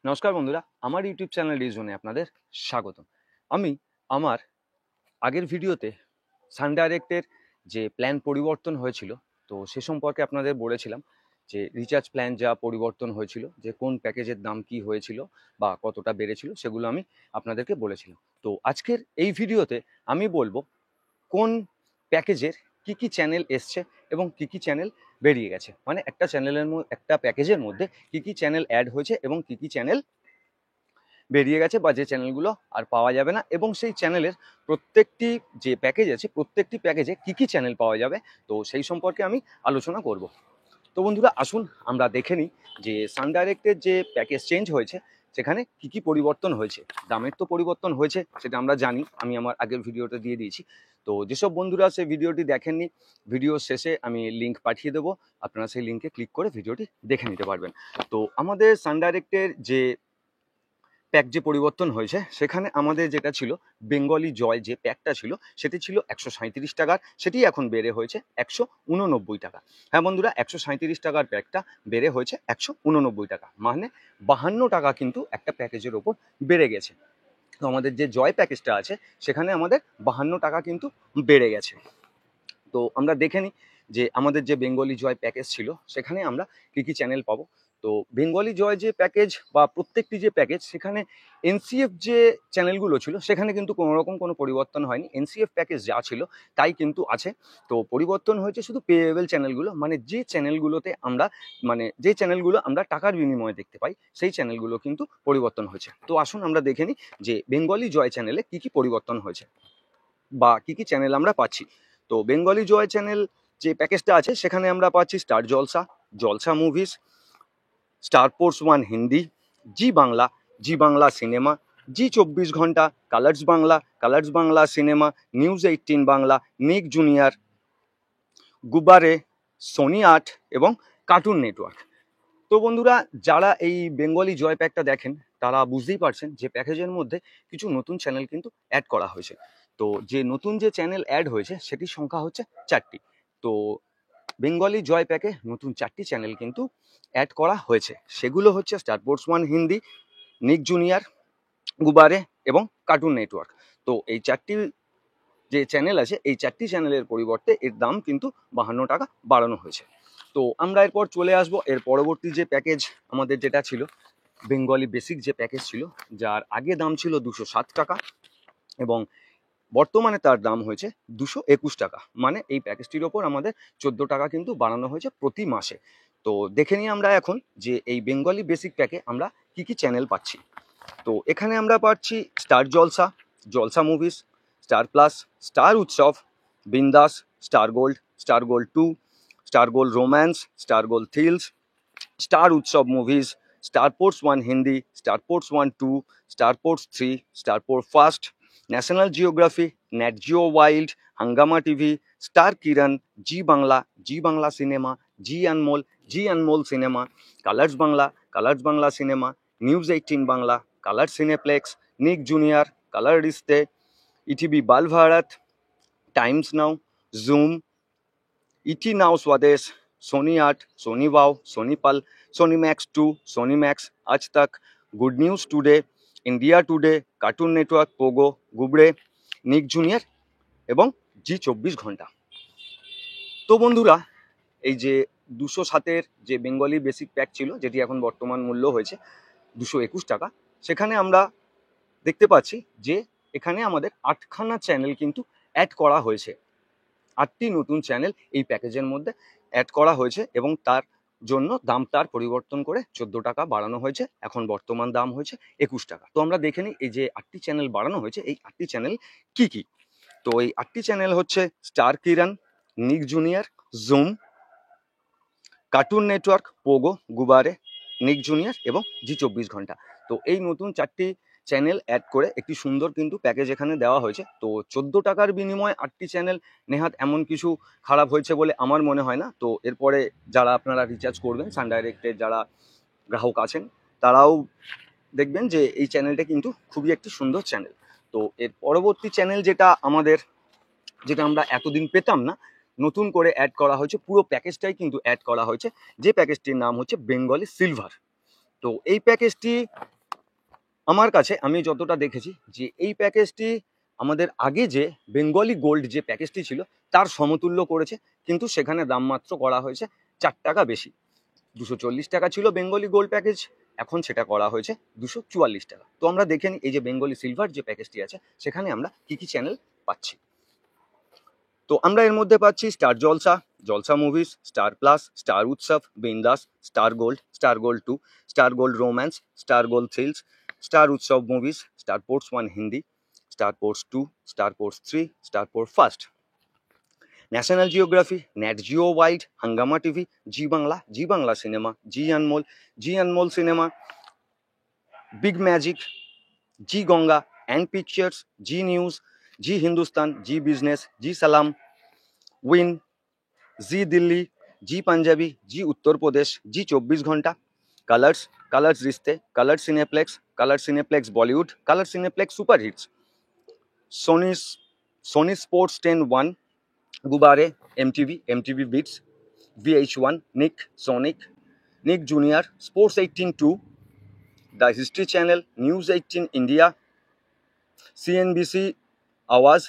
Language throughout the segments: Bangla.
নমস্কার বন্ধুরা, আমার ইউটিউব চ্যানেল রিজনে আপনাদের স্বাগত। আমি আমার আগের ভিডিওতে সান ডাইরেক্টের যে প্ল্যান পরিবর্তন হয়েছিল, তো সে সম্পর্কে আপনাদের বলেছিলাম যে রিচার্জ প্ল্যান যা পরিবর্তন হয়েছিল, যে কোন প্যাকেজের দাম কি হয়েছিল বা কতটা বেড়েছিল, সেগুলো আমি আপনাদেরকে বলেছিলাম। তো আজকের এই ভিডিওতে আমি বলবো কোন প্যাকেজের কি চ্যানেল এসছে এবং কি চ্যানেল বেরিয়ে গেছে, মানে একটা চ্যানেলের একটা প্যাকেজের মধ্যে কি চ্যানেল অ্যাড হয়েছে এবং কি চ্যানেল বেরিয়ে গেছে বা যে চ্যানেলগুলো আর পাওয়া যাবে না, এবং সেই চ্যানেলের প্রত্যেকটি যে প্যাকেজ আছে প্রত্যেকটি প্যাকেজে কি চ্যানেল পাওয়া যাবে, তো সেই সম্পর্কে আমি আলোচনা করব। তো বন্ধুরা আসুন আমরা দেখে নিই যে সান ডাইরেক্টের যে প্যাকেজ চেঞ্জ হয়েছে সেখানে কি পরিবর্তন হয়েছে। দামের তো পরিবর্তন হয়েছে, সেটা আমরা জানি, আমি আমার আগের ভিডিওটা দিয়ে দিয়েছি। তো যেসব বন্ধুরা সেই ভিডিওটি দেখেননি, ভিডিও শেষে আমি লিঙ্ক পাঠিয়ে দেবো, আপনারা সেই লিঙ্কে ক্লিক করে ভিডিওটি দেখে নিতে পারবেন। তো আমাদের সান ডাইরেক্টের যে প্যাক যে পরিবর্তন হয়েছে সেখানে আমাদের যেটা ছিল বেঙ্গলি জয়, যে প্যাকটা ছিল সেটি ছিল 137 টাকার, সেটি এখন বেড়ে হয়েছে 189 টাকা। হ্যাঁ বন্ধুরা, 137 টাকার প্যাকটা বেড়ে হয়েছে 189 টাকা, মানে 52 টাকা কিন্তু একটা প্যাকেজের ওপর বেড়ে গেছে। তো আমাদের যে জয় প্যাকেজটা আছে সেখানে আমাদের 52 টাকা কিন্তু বেড়ে গেছে। তো আমরা দেখে নিই যে আমাদের যে বেঙ্গলি জয় প্যাকেজ ছিল সেখানে আমরা কি চ্যানেল পাবো। তো বেঙ্গলি জয় যে প্যাকেজ বা প্রত্যেকটি যে প্যাকেজ, সেখানে এনসিএফ যে চ্যানেলগুলো ছিল সেখানে কিন্তু কোনো রকম কোনো পরিবর্তন হয়নি, এনসিএফ প্যাকেজ যা ছিল তাই কিন্তু আছে। তো পরিবর্তন হয়েছে শুধু পেয়েবল চ্যানেলগুলো, মানে যে চ্যানেলগুলোতে আমরা যে চ্যানেলগুলো আমরা টাকার বিনিময়ে দেখতে পাই সেই চ্যানেলগুলো কিন্তু পরিবর্তন হয়েছে। তো আসুন আমরা দেখে নিই যে বেঙ্গলি জয় চ্যানেলে কি পরিবর্তন হয়েছে বা কি চ্যানেল আমরা পাচ্ছি। তো বেঙ্গলি জয় চ্যানেল যে প্যাকেজটা আছে সেখানে আমরা পাচ্ছি Star Jalsha, Jalsha Movies, Star Sports 1 Hindi, জি বাংলা সিনেমা, জি 24 Ghanta, colours Bangla Cinema, News 18 Bangla, নিক জুনিয়র, গুবারে, সোনি আট এবং কার্টুন নেটওয়ার্ক। তো বন্ধুরা, যারা এই বেঙ্গলি জয় প্যাকটা দেখেন তারা বুঝতেই পারছেন যে প্যাকেজের মধ্যে কিছু নতুন চ্যানেল কিন্তু অ্যাড করা হয়েছে। তো যে নতুন যে চ্যানেল অ্যাড হয়েছে সেটির সংখ্যা হচ্ছে 4টি। তো বেঙ্গলি জয় প্যাকে নতুন 4টি চ্যানেল কিন্তু অ্যাড করা হয়েছে, সেগুলো হচ্ছে স্টার স্পোর্টস 1 হিন্দি, নিক জুনিয়র, গুবারে এবং কার্টুন নেটওয়ার্ক। তো এই 4টি যে চ্যানেল আছে এই 4টি চ্যানেলের পরিবর্তে এর দাম কিন্তু 52 টাকা বাড়ানো হয়েছে। তো আমরা এরপর চলে আসবো এর পরবর্তী যে প্যাকেজ আমাদের যেটা ছিল বেঙ্গলি বেসিক যে প্যাকেজ ছিল, যার আগে দাম ছিল 207 টাকা এবং বর্তমানে তার দাম হয়েছে 221 টাকা, মানে এই প্যাকেজটির ওপর আমাদের 14 টাকা কিন্তু বাড়ানো হয়েছে প্রতি মাসে। তো দেখে নিই আমরা এখন যে এই বেঙ্গলি বেসিক প্যাকে আমরা কি চ্যানেল পাচ্ছি। তো এখানে আমরা পাচ্ছি Star Jalsha, Jalsha Movies, Star Plus, Star Utsav, Bindass, Star Gold 2, Star Gold Romance, Star Gold Thrills, Star Utsav Movies, Star Sports 1 Hindi, Star Sports 1 2, Star Sports 3, Star Sports First, National Geography, Nat Geo Wild, Hungama TV, Star Kiran, Zee Bangla Cinema, Zee Anmol Cinema, Colors Bangla Cinema, News 18 Bangla, Color Cineplex, Nick Junior, Color Rishtey, ETV Bal Bharat, Times Now, Zoom, ET Now Swadesh, Sony Aath, Sony Wow, Sony Pal, Sony Max 2, Sony Max, Aaj Tak, Good News today, India Today, Cartoon Network, Pogo, Gubbare, Nick Junior এবং জি 24 ঘন্টা। তো বন্ধুরা, এই যে 207-এর যে বেঙ্গলি বেসিক প্যাক ছিল, যেটি এখন বর্তমান মূল্য হয়েছে 221 টাকা, সেখানে আমরা দেখতে পাচ্ছি যে এখানে আমাদের 8খানা চ্যানেল কিন্তু অ্যাড করা হয়েছে। 8টি নতুন চ্যানেল এই প্যাকেজের মধ্যে অ্যাড করা হয়েছে এবং তার জন্য দামটার পরিবর্তন করে 14 টাকা বাড়ানো হয়েছে, এখন বর্তমান দাম হয়েছে 21 টাকা। তো আমরা দেখে নিই এই যে 8টি চ্যানেল বাড়ানো হয়েছে এই 8টি চ্যানেল কি। তো এই 8টি চ্যানেল হচ্ছে Star Kiran, Nick Junior, Zoom, Cartoon Network, Pogo, Gubbare, Nick Junior এবং জি 24 ঘন্টা। তো এই নতুন 4টি চ্যানেল অ্যাড করে একটি সুন্দর কিন্তু প্যাকেজ এখানে দেওয়া হয়েছে। তো 14 টাকার বিনিময়ে 8টি চ্যানেল নেহাত এমন কিছু খারাপ হয়েছে বলে আমার মনে হয় না। তো এরপরে যারা আপনারা রিচার্জ করবেন, সান ডাইরেক্টের যারা গ্রাহক আছেন তারাও দেখবেন যে এই চ্যানেলটা কিন্তু খুবই একটি সুন্দর চ্যানেল। তো এর পরবর্তী চ্যানেল যেটা আমরা এতদিন পেতাম না, নতুন করে অ্যাড করা হয়েছে, পুরো প্যাকেজটাই কিন্তু অ্যাড করা হয়েছে, যে প্যাকেজটির নাম হচ্ছে বেঙ্গলি সিলভার। তো এই প্যাকেজটি আমার কাছে আমি যতটা দেখেছি যে এই প্যাকেজটি আমাদের আগে যে বেঙ্গলি গোল্ড যে প্যাকেজটি ছিল তার সমতুল্য করেছে, কিন্তু সেখানে দাম মাত্র করা হয়েছে 4 টাকা বেশি। 240 টাকা ছিল বেঙ্গলি গোল্ড প্যাকেজ, এখন সেটা করা হয়েছে 244 টাকা। তো আমরা দেখে নিই এই যে বেঙ্গলি সিলভার যে প্যাকেজটি আছে সেখানে আমরা কি কি চ্যানেল পাচ্ছি। তো আমরা এর মধ্যে পাচ্ছি Star Jalsha, Jalsha Movies, Star Plus, Star Utsav, Bindass, Star Gold 2, Star Gold Romance, Star Gold Thrills, Star Utsav Movies, Star Sports 1 Hindi, Star Sports 2, Star Sports 3, Star Sports First, National Geography, Nat Geo Wild, Hungama TV, Zee Bangla Cinema, Zee Anmol Cinema, Big Magic, Zee Ganga and Pictures, Zee News, Zee Hindustan, Zee Business, Zee Salaam, উইন, জি দিল্লি, জি পাঞ্জাবি, জি Uttar Pradesh, Zee 24 Ghanta, Colors Rishtey, Color Cineplex Bollywood, Color Cineplex Super Hits, Sony Sony sports 10 1, Gubbare, MTV Beats, VH1, Nick Junior, Sports 18 2, the History Channel, News 18 India, CNBC Awaaz,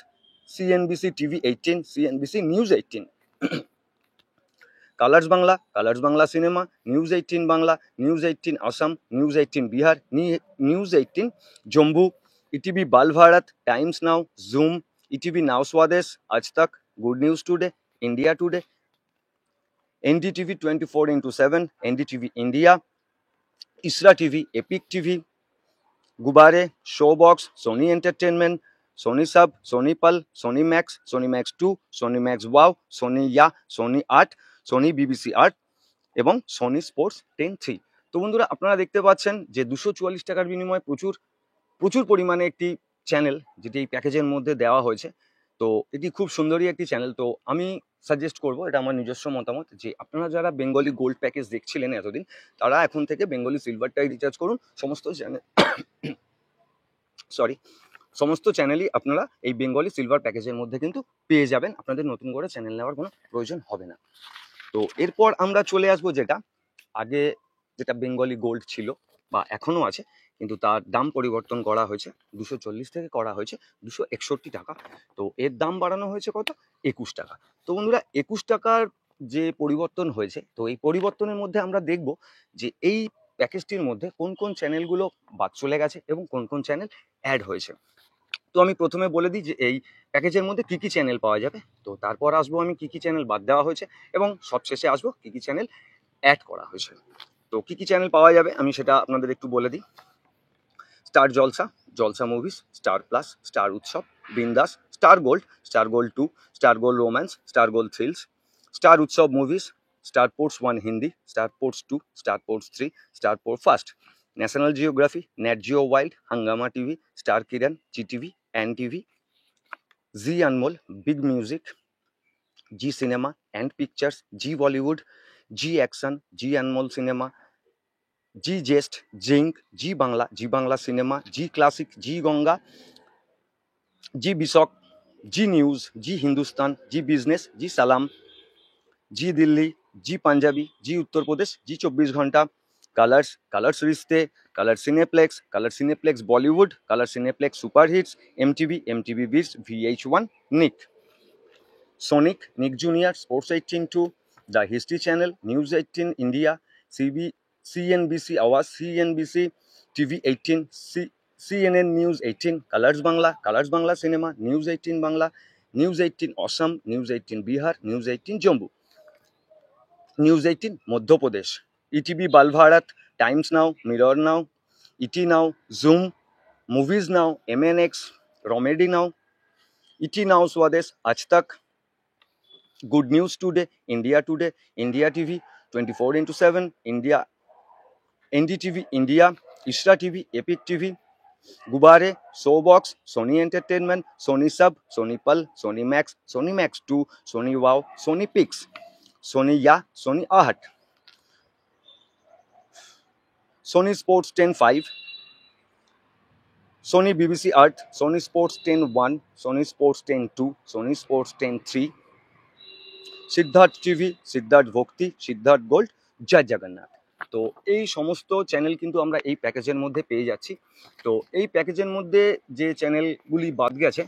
CNBC TV 18, CNBC News 18, Colors Bangla Cinema, News 18 Bangla, News 18 Assam, News 18 Bihar, News 18 Jammu, ETV Bal Bharat, Times Now, Zoom, ETV Now Swadesh, Aaj Tak, Good News today, India today, NDTV 24x7, NDTV India, ISRA TV, Epic TV, Gubbare, show box, Sony entertainment, Sony सब, Sony Pal, Sony max 2, Sony max wow, Sony या, Sony earth, Sony BBC earth এবং সোনি স্পোর্টস 10 3। তো বন্ধুরা আপনারা দেখতে পাচ্ছেন যে 244 টাকার বিনিময়ে প্রচুর পরিমাণে একটি চ্যানেল যেটি এই প্যাকেজের মধ্যে দেওয়া হয়েছে। তো এটি খুব সুন্দরই একটি চ্যানেল। তো আমি সাজেস্ট করব, এটা আমার নিজস্ব মতামত, যে আপনারা যারা বেঙ্গলি গোল্ড প্যাকেজ দেখছিলেন এতদিন, তারা এখন থেকে বেঙ্গলি সিলভারটাই রিচার্জ করুন। সমস্ত চ্যানেলই আপনারা এই বেঙ্গলি সিলভার প্যাকেজের মধ্যে কিন্তু পেয়ে যাবেন, আপনাদের নতুন করে চ্যানেল নেওয়ার কোনো প্রয়োজন হবে না। তো এরপর আমরা চলে আসবো যেটা বেঙ্গলি গোল্ড ছিল বা এখনো আছে, কিন্তু তার দাম পরিবর্তন করা হয়েছে, 240 থেকে করা হয়েছে 261 টাকা। তো এর দাম বাড়ানো হয়েছে কত, 21 টাকা। তো বন্ধুরা 21 টাকার যে পরিবর্তন হয়েছে, তো এই পরিবর্তনের মধ্যে আমরা দেখব যে এই প্যাকেজটির মধ্যে কোন কোন চ্যানেলগুলো বাদ চলে গেছে এবং কোন কোন চ্যানেল অ্যাড হয়েছে। তো আমি প্রথমে বলে দিই যে এই প্যাকেজের মধ্যে কি কি চ্যানেল পাওয়া যাবে, তো তারপর আসবো আমি কি কি চ্যানেল বাদ দেওয়া হয়েছে, এবং সবশেষে আসবো কি কি চ্যানেল অ্যাড করা হয়েছে। তো কি কি চ্যানেল পাওয়া যাবে আমি সেটা আপনাদের একটু বলে দিই। Star Jalsha Movies, Star Plus, Star Utsav, Bindass, Star Gold 2, Star Gold Romance, Star Gold Thrills, Star Utsav Movies, Star Sports 1 Hindi, Star Sports 2, Star Sports 3, Star Sports First, National Geography, Nat Geo Wild, Hungama TV, Star Kiran, GTV, NTV, Zee Anmol, Big Music, Zee Cinema and Pictures, Zee Bollywood, Zee Action, Zee Anmol Cinema, Zee Zest, Zing, Zee Bangla Cinema, G Classic, Zee Ganga, G Vyshak, G News, Zee Hindustan, Zee Business, Zee Salaam, Zee Delhi, Zee panjabi, G Uttar Pradesh, Zee 24 Ghanta, Colors Rishtey, Color Cineplex Bollywood, Color Cineplex Super Hits, MTV Beats, VH1, Nick Junior, Sports 18 2, the History Channel, News 18 India, CNBC Awaaz, CNBC TV 18, CNN News 18, Colors Bangla Cinema, News 18 Bangla, News 18 Assam, News 18 Bihar, News 18 Jammu, News 18 Madhya Pradesh, ETV Bal Bharat, Times Now, Mirror Now, ET Now, Zoom, Movies Now, MNX, Romedy Now, ET Now Swadesh, Aaj Tak, Good News today, India TV 24x7, NDTV India, ISRA TV, Epic TV, Gubbare, show box, Sony entertainment, Sony सब, Sony Pal, Sony max 2, Sony Wow, Sony Pix, Sony या, Sony Aahat, Sony Sports 10 5, Sony BBC Earth, Sony Sports 10 1, Sony Sports 10 2, Sony Sports 10 3, Siddharth TV, Siddharth Bhakti, Siddharth gold, जय जगन्नाथ। তো এই সমস্ত চ্যানেল কিন্তু আমরা এই প্যাকেজের মধ্যে পেয়ে যাচ্ছি। তো এই প্যাকেজের মধ্যে যে চ্যানেলগুলি বাদ গেছে,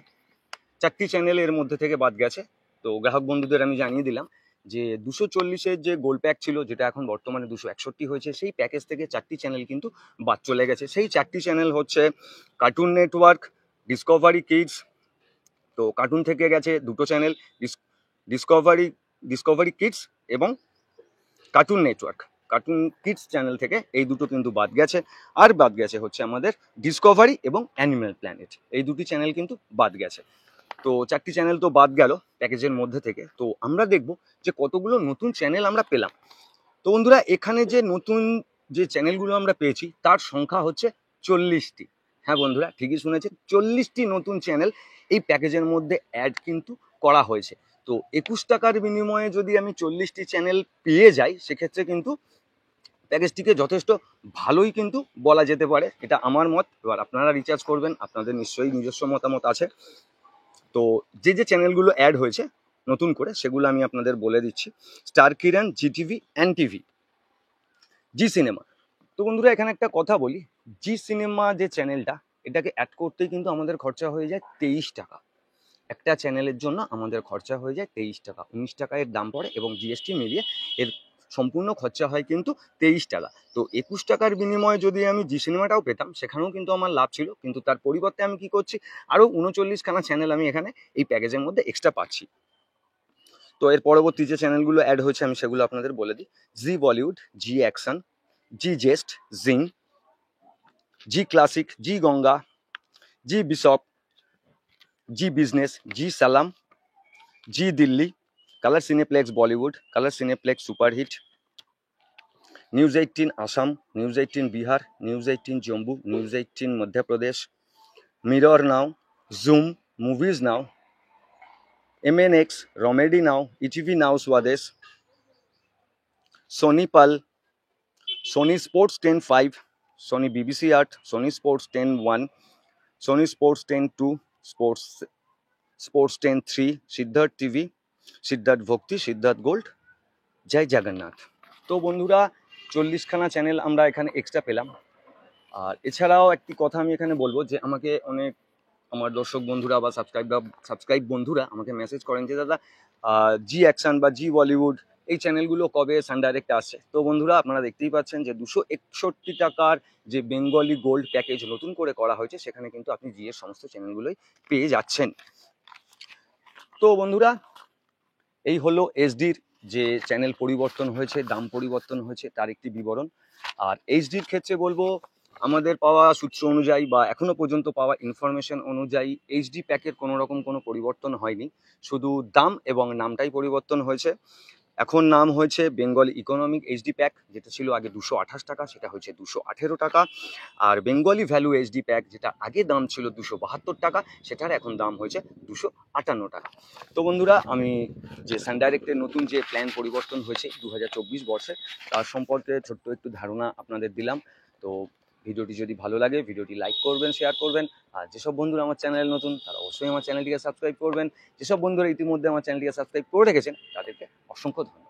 4টি চ্যানেল এর মধ্যে থেকে বাদ গেছে। তো গ্রাহক বন্ধুদের আমি জানিয়ে দিলাম যে 240-এর যে গোল্ড প্যাক ছিল, যেটা এখন বর্তমানে 261 হয়েছে, সেই প্যাকেজ থেকে 4টি চ্যানেল কিন্তু বাদ চলে গেছে। সেই 4টি চ্যানেল হচ্ছে কার্টুন নেটওয়ার্ক, ডিসকভারি কিডস। তো কার্টুন থেকে গেছে দুটো চ্যানেল, ডিসকভারি কিডস এবং cartoon network. Cartoon kids channel থেকে এই দুটো কিন্তু বাদ গেছে। আর বাদ গেছে হচ্ছে আমাদের ডিসকভারি এবং অ্যানিম্যাল প্ল্যানেট, এই দুটি চ্যানেল কিন্তু বাদ গেছে। তো 4টি চ্যানেল তো বাদ গেল প্যাকেজের মধ্যে থেকে। তো আমরা দেখব যে কতগুলো নতুন চ্যানেল আমরা পেলাম। তো বন্ধুরা, এখানে যে নতুন যে চ্যানেলগুলো আমরা পেয়েছি তার সংখ্যা হচ্ছে 40টি। হ্যাঁ বন্ধুরা, ঠিকই শুনেছেন, 40টি নতুন চ্যানেল এই প্যাকেজের মধ্যে অ্যাড কিন্তু করা হয়েছে। তো 21 টাকার বিনিময়ে যদি আমি 40টি চ্যানেল পেয়ে যাই, সেক্ষেত্রে কিন্তু প্যাকেজটিকে যথেষ্ট ভালোই কিন্তু বলা যেতে পারে, এটা আমার মত। এবার আপনারা রিচার্জ করবেন, আপনাদের নিশ্চয়ই নিজস্ব মতামত আছে। তো যে চ্যানেলগুলো অ্যাড হয়েছে নতুন করে সেগুলো আমি আপনাদের বলে দিচ্ছি। স্টার কিরণ, জি টিভি, এন টিভি, জি সিনেমা। তো বন্ধুরা, এখানে একটা কথা বলি, জি সিনেমা যে চ্যানেলটা, এটাকে অ্যাড করতেই কিন্তু আমাদের খরচা হয়ে যায় 23 টাকা। একটা চ্যানেলের জন্য আমাদের খরচা হয়ে যায় 23 টাকা, 19 টাকা এর দাম পড়ে এবং জিএসটি মিলিয়ে এর সম্পূর্ণ খরচা হয় কিন্তু 23 টাকা। তো 21 টাকার বিনিময়ে যদি আমি জি সিনেমাটাও পেতাম, সেখানেও কিন্তু আমার লাভ ছিল। কিন্তু তার পরিবর্তে আমি কি করছি, আরও 39খানা চ্যানেল আমি এখানে এই প্যাকেজের মধ্যে এক্সট্রা পাচ্ছি। তো এর পরবর্তী যে চ্যানেলগুলো অ্যাড হয়েছে আমি সেগুলো আপনাদের বলে দিই। জি Bollywood, Zee Action, Zee Zest, Zing, Zee Classic, Zee Ganga, Zee Biskope, Zee Business, Zee Salaam, Zee Delhi, Color Cineplex Bollywood, Color Cineplex Superhit, News 18 Assam, News 18 Bihar, News 18 Jammu, News 18 Madhya Pradesh, Mirror Now, Zoom, Movies Now, MNX, Romedy Now, ETV Now Swadesh, Sony Pal, Sony Sports 10/5, Sony BBC Earth, Sony Sports 10/1, Sony Sports 10/2, Sports 10/3, Siddharth TV, Siddharth Bhakti, Siddharth gold, জয় জগন্নাথ। তো বন্ধুরা, 40খানা চ্যানেল আমরা এখানে এক্সট্রা পেলাম। আর এছাড়াও একটি কথা আমি এখানে বলবো যে আমাকে অনেক আমার দর্শক বন্ধুরা বা সাবস্ক্রাইব বন্ধুরা আমাকে মেসেজ করেন যে দাদা, জি অ্যাকশন বা জি বলিউড এই চ্যানেলগুলো কবে সান ডাইরেক্টে আসছে। তো বন্ধুরা, আপনারা দেখতেই পাচ্ছেন যে 261 টাকার যে বেঙ্গলি গোল্ড প্যাকেজ নতুন করে করা হয়েছে, সেখানে কিন্তু আপনি জি এর সমস্ত চ্যানেলগুলোই পেয়ে যাচ্ছেন। তো বন্ধুরা, এই হলো এসডির যে চ্যানেল পরিবর্তন হয়েছে, দাম পরিবর্তন হয়েছে, তার একটি বিবরণ। আর এইচডির ক্ষেত্রে বলবো, আমাদের পাওয়া সূত্র অনুযায়ী বা এখনো পর্যন্ত পাওয়া ইনফরমেশন অনুযায়ী এইচডি প্যাকের কোনো রকম কোনো পরিবর্তন হয়নি, শুধু দাম এবং নামটাই পরিবর্তন হয়েছে। এখন নাম হয়েছে বেঙ্গলি ইকোনমিক এইচডি প্যাক, যেটা ছিল আগে 228 টাকা, সেটা হয়েছে 218 টাকা। আর বেঙ্গলি ভ্যালু এইচডি প্যাক, যেটা আগে দাম ছিল 272 টাকা, সেটার এখন দাম হয়েছে 258 টাকা। তো বন্ধুরা, আমি যে সান ডাইরেক্টের নতুন যে প্ল্যান পরিবর্তন হয়েছে 2024 বর্ষে, তার সম্পর্কে ছোট্ট একটু ধারণা আপনাদের দিলাম। তো ভিডিওটি যদি ভালো লাগে, ভিডিওটি লাইক করবেন, শেয়ার করবেন। আর যেসব বন্ধুরা আমার চ্যানেল নতুন, তারা অবশ্যই আমার চ্যানেলটিকে সাবস্ক্রাইব করবেন। যেসব বন্ধুরা ইতিমধ্যে আমার চ্যানেলটিকে সাবস্ক্রাইব করে রেখেছেন, তাদেরকে অসংখ্য ধন্যবাদ।